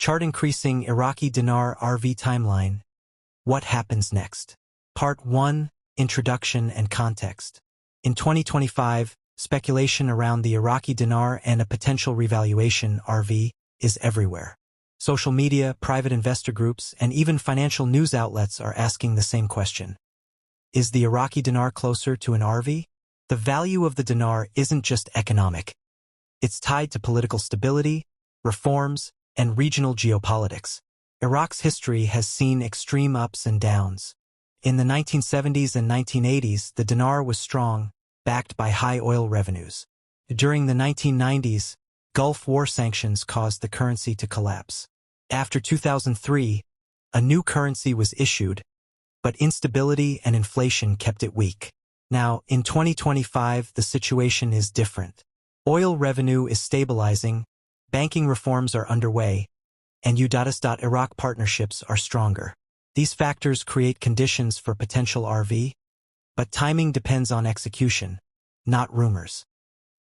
Chart increasing Iraqi Dinar RV timeline. What happens next? Part 1. Introduction and context. In 2025, speculation around the Iraqi dinar and a potential revaluation RV is everywhere. Social media, private investor groups, and even financial news outlets are asking the same question. Is the Iraqi dinar closer to an RV? The value of the dinar isn't just economic. It's tied to political stability, reforms, and regional geopolitics. Iraq's history has seen extreme ups and downs. In the 1970s and 1980s, the dinar was strong, backed by high oil revenues. During the 1990s, Gulf War sanctions caused the currency to collapse. After 2003, a new currency was issued, but instability and inflation kept it weak. Now, in 2025, the situation is different. Oil revenue is stabilizing, banking reforms are underway, and USD-Iraq partnerships are stronger. These factors create conditions for potential RV, but timing depends on execution, not rumors.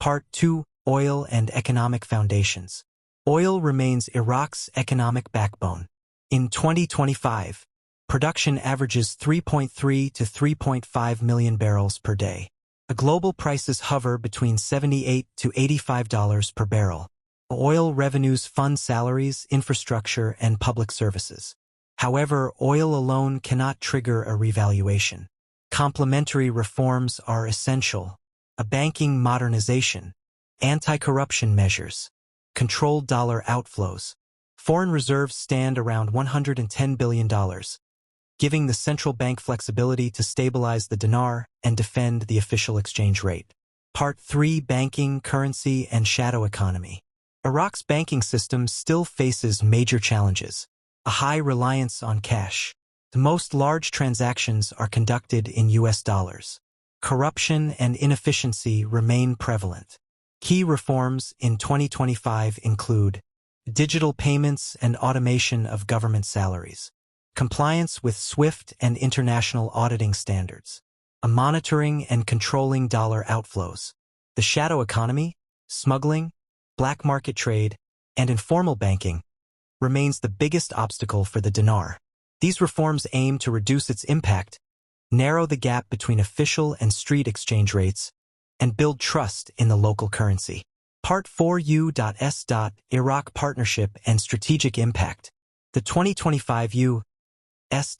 Part 2. Oil and economic foundations. Oil remains Iraq's economic backbone. In 2025, production averages 3.3 to 3.5 million barrels per day. Global prices hover between $78 to $85 per barrel. Oil revenues fund salaries, infrastructure, and public services. However, oil alone cannot trigger a revaluation. Complementary reforms are essential: a banking modernization, anti-corruption measures, controlled dollar outflows. Foreign reserves stand around $110 billion, giving the central bank flexibility to stabilize the dinar and defend the official exchange rate. Part 3. Banking, currency, and shadow economy. Iraq's banking system still faces major challenges. A high reliance on cash. The most large transactions are conducted in US dollars. Corruption and inefficiency remain prevalent. Key reforms in 2025 include digital payments and automation of government salaries, compliance with SWIFT and international auditing standards, a monitoring and controlling dollar outflows. The shadow economy, smuggling, black market trade, and informal banking remains the biggest obstacle for the dinar. These reforms aim to reduce its impact, narrow the gap between official and street exchange rates, and build trust in the local currency. Part 4. U.S. Iraq Partnership and Strategic Impact. The 2025 U.S.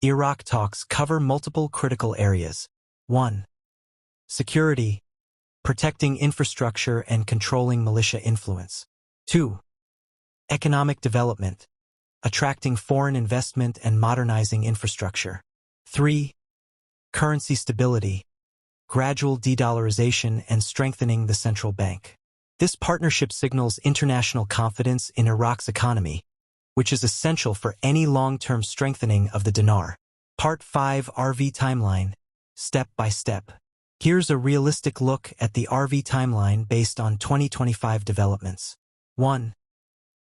Iraq talks cover multiple critical areas. 1. Security, protecting infrastructure and controlling militia influence. 2. Economic development, attracting foreign investment and modernizing infrastructure. 3. Currency stability, gradual de-dollarization and strengthening the central bank. This partnership signals international confidence in Iraq's economy, which is essential for any long-term strengthening of the dinar. Part 5. RV timeline, step by step. Here's a realistic look at the RV timeline based on 2025 developments. 1.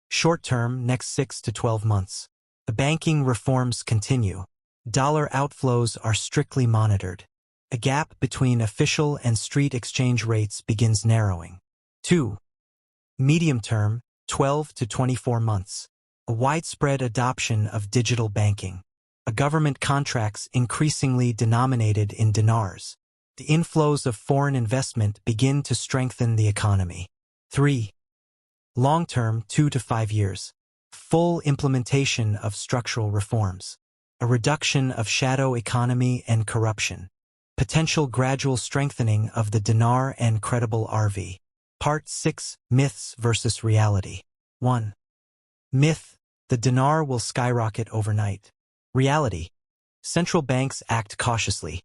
Short-term, next 6 to 12 months. The banking reforms continue. Dollar outflows are strictly monitored. A gap between official and street exchange rates begins narrowing. 2. Medium-term, 12 to 24 months. A widespread adoption of digital banking. A government contracts increasingly denominated in dinars. The inflows of foreign investment begin to strengthen the economy. 3. Long-term, 2 to 5 years. Full implementation of structural reforms. A reduction of shadow economy and corruption. Potential gradual strengthening of the dinar and credible RV. Part 6. Myths versus reality. 1. Myth: the dinar will skyrocket overnight. Reality: central banks act cautiously.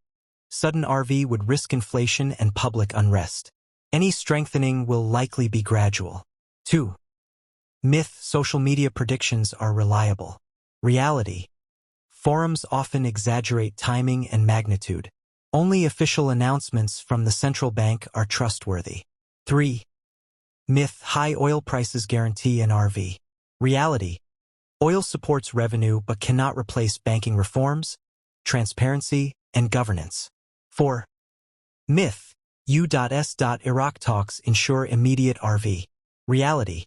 Sudden RV would risk inflation and public unrest. Any strengthening will likely be gradual. 2. Myth: social media predictions are reliable. Reality: forums often exaggerate timing and magnitude. Only official announcements from the central bank are trustworthy. 3. Myth: high oil prices guarantee an RV. Reality: oil supports revenue but cannot replace banking reforms, transparency, and governance. 4. Myth: U.S. Iraq talks ensure immediate RV. Reality: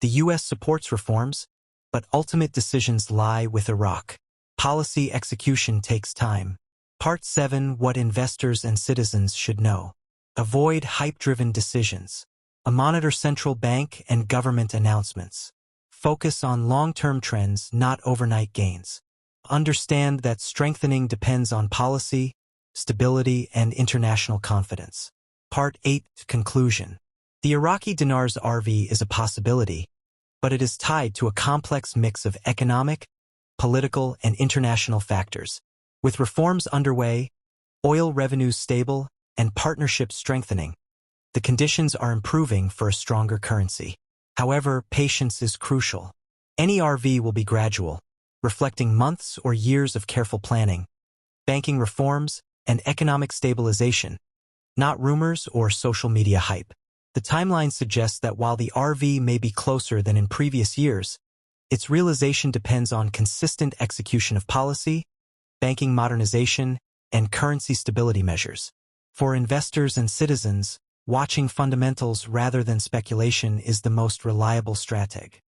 The U.S. supports reforms, but ultimate decisions lie with Iraq. Policy execution takes time. Part 7: What investors and citizens should know. Avoid hype-driven decisions. Monitor central bank and government announcements. Focus on long-term trends, not overnight gains. Understand that strengthening depends on policy, stability, and international confidence. Part 8: Conclusion. The Iraqi Dinar's RV is a possibility, but it is tied to a complex mix of economic, political, and international factors. With reforms underway, oil revenues stable, and partnerships strengthening, the conditions are improving for a stronger currency. However, patience is crucial. Any RV will be gradual, reflecting months or years of careful planning, banking reforms, and economic stabilization, not rumors or social media hype. The timeline suggests that while the RV may be closer than in previous years, its realization depends on consistent execution of policy, banking modernization, and currency stability measures. For investors and citizens, watching fundamentals rather than speculation is the most reliable strategy.